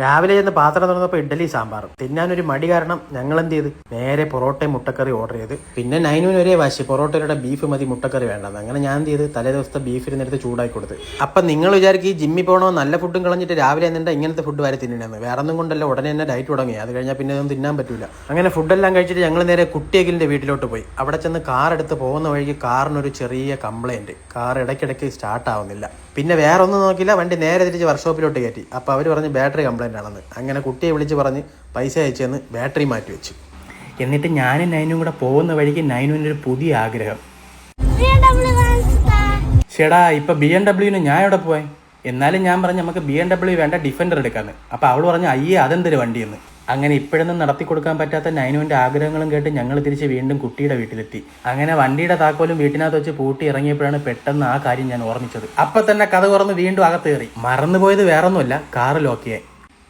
രാവിലെ ചെന്ന് പാത്രം തുറന്നപ്പോൾ ഇഡ്ഡലി സാമ്പാറും തിന്നാനൊരു മടി കാരണം ഞങ്ങൾ എന്ത് ചെയ്ത് നേരെ പൊറോട്ടയും മുട്ടക്കറി ഓർഡർ ചെയ്ത്. പിന്നെ നൈനുവിന് ഒരേ വാശി പൊറോട്ടയുടെ ബീഫ് മതി മുട്ടക്കറി വേണ്ടെന്ന്. അങ്ങനെ ഞാൻ എന്ത് ചെയ്ത് തലേ ദിവസത്തെ ബീഫ് ഇരുന്നെടുത്ത് ചൂടാക്കി കൊടുത്ത്. അപ്പം നിങ്ങൾ വിചാരിക്കും ഈ ജിമ്മിൽ പോകണോ നല്ല ഫുഡും കളഞ്ഞിട്ട് രാവിലെ എന്നിട്ട് ഇങ്ങനത്തെ ഫുഡ് വരെ തിന്നണമെന്ന്. വേറെ ഒന്നും കൊണ്ടല്ല, ഉടനെ തന്നെ ഡയറ്റ് തുടങ്ങി. അത് കഴിഞ്ഞാൽ പിന്നെ ഒന്നും തിന്നാൻ പറ്റില്ല. അങ്ങനെ ഫുഡെല്ലാം കഴിച്ചിട്ട് ഞങ്ങൾ നേരെ കുട്ടിയകിലിൻ്റെ വീട്ടിലോട്ട് പോയി. അവിടെ ചെന്ന് കാർ എടുത്ത് പോകുന്ന വഴിക്ക് കാറിനൊരു ചെറിയ കംപ്ലൈൻറ്റ്. കാർ ഇടയ്ക്കിടയ്ക്ക് സ്റ്റാർട്ട് ആവുന്നില്ല. പിന്നെ വേറെ ഒന്നും നോക്കില്ല, വണ്ടി നേരെ തിരിച്ച് വർക്ക്ഷോപ്പിലോട്ട് കയറ്റി. അപ്പോൾ അവർ പറഞ്ഞ് ബാറ്ററി കംപ്ലൈൻ്റ് ആണെന്ന്. അങ്ങനെ കുട്ടിയെ വിളിച്ച് പറഞ്ഞ് പൈസ അയച്ചെന്ന് ബാറ്ററി മാറ്റി വെച്ചു. എന്നിട്ട് ഞാനും നൈനും കൂടെ പോകുന്ന വഴിക്ക് നൈനുവിൻ്റെ ഒരു പുതിയ ആഗ്രഹം. ചേടാ ഇപ്പം BMW ഞാൻ എവിടെ പോയി? എന്നാലും ഞാൻ പറഞ്ഞു നമുക്ക് BMW വേണ്ട ഡിഫൻഡർ എടുക്കാമെന്ന്. അപ്പോൾ അവൾ പറഞ്ഞു അയ്യേ അതെന്തൊരു വണ്ടിയെന്ന്. അങ്ങനെ ഇപ്പോഴൊന്നും നടത്തി കൊടുക്കാൻ പറ്റാത്ത നൈനുവിൻ്റെ ആഗ്രഹങ്ങളും കേട്ട് ഞങ്ങൾ തിരിച്ച് വീണ്ടും കുട്ടിയുടെ വീട്ടിലെത്തി. അങ്ങനെ വണ്ടിയുടെ താക്കോലും വീട്ടിനകത്ത് വെച്ച് പൂട്ടി ഇറങ്ങിയപ്പോഴാണ് പെട്ടെന്ന് ആ കാര്യം ഞാൻ ഓർമ്മിച്ചത്. അപ്പം തന്നെ കഥ തുറന്ന് വീണ്ടും അകത്ത് കയറി. മറന്നുപോയത് വേറൊന്നുമല്ല, കാറ് ലോക്ക് ചെയ്യാൻ.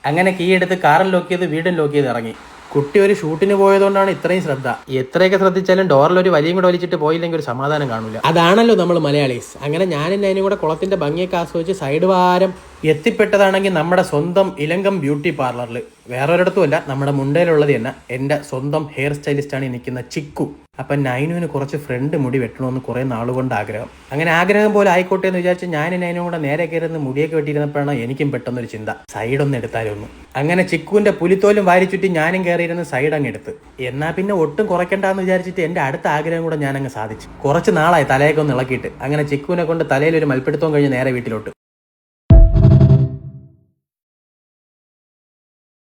അങ്ങനെ കീ എടുത്ത് കാറും ലോക്ക് ചെയ്ത് വീടും ലോക്ക് ചെയ്ത് ഇറങ്ങി. കുട്ടി ഒരു ഷൂട്ടിന് പോയതുകൊണ്ടാണ് ഇത്രയും ശ്രദ്ധ. എത്രയൊക്കെ ശ്രദ്ധിച്ചാലും ഡോറിൽ ഒരു വലിയും കൂടെ വലിച്ചിട്ട് പോയില്ലെങ്കിൽ ഒരു സമാധാനം കാണൂല. അതാണല്ലോ നമ്മൾ മലയാളീസ്. അങ്ങനെ ഞാനും നൈനും കൂടെ കുളത്തിന്റെ ഭംഗിയൊക്കെ ആസ്വദിച്ച് സൈഡ് വാരം എത്തിപ്പെട്ടതാണെങ്കിൽ നമ്മുടെ സ്വന്തം ഇലങ്കം ബ്യൂട്ടി പാർലറിൽ. വേറൊരിടത്തുമല്ല, നമ്മുടെ മുണ്ടയിലുള്ളത് തന്നെ എൻ്റെ സ്വന്തം ഹെയർ സ്റ്റൈലിസ്റ്റാണ് ഈ നിൽക്കുന്ന ചിക്കു. അപ്പം നൈനുവിന് കുറച്ച് ഫ്രണ്ട് മുടി വെട്ടണമെന്ന് കുറേ നാളുകൊണ്ട് ആഗ്രഹം. അങ്ങനെ ആഗ്രഹം പോലെ ആയിക്കോട്ടെ എന്ന് വിചാരിച്ച് ഞാനും നൈനും കൂടെ നേരെ കയറുന്ന മുടിയൊക്കെ വെട്ടിയിരുന്നപ്പോഴാണ് എനിക്കും പെട്ടെന്നൊരു ചിന്ത, സൈഡൊന്നും എടുത്താലൊന്നും. അങ്ങനെ ചിക്കുവിൻ്റെ പുലിത്തോലും വാരിച്ചുറ്റി ഞാനും കയറിയിരുന്ന് സൈഡ് അങ്ങ് എടുത്ത്. എന്നാൽ പിന്നെ ഒട്ടും കുറയ്ക്കണ്ടെന്ന് വിചാരിച്ചിട്ട് എൻ്റെ അടുത്ത ആഗ്രഹം കൂടെ ഞാനങ്ങ് സാധിച്ചു. കുറച്ച് നാളായി തലയൊക്കെ ഒന്ന് ഇളക്കിയിട്ട്. അങ്ങനെ ചിക്കുവിനെ കൊണ്ട് തലയിൽ ഒരു മൽപ്പിടുത്തവും കഴിഞ്ഞ് നേരെ വീട്ടിലോട്ട്.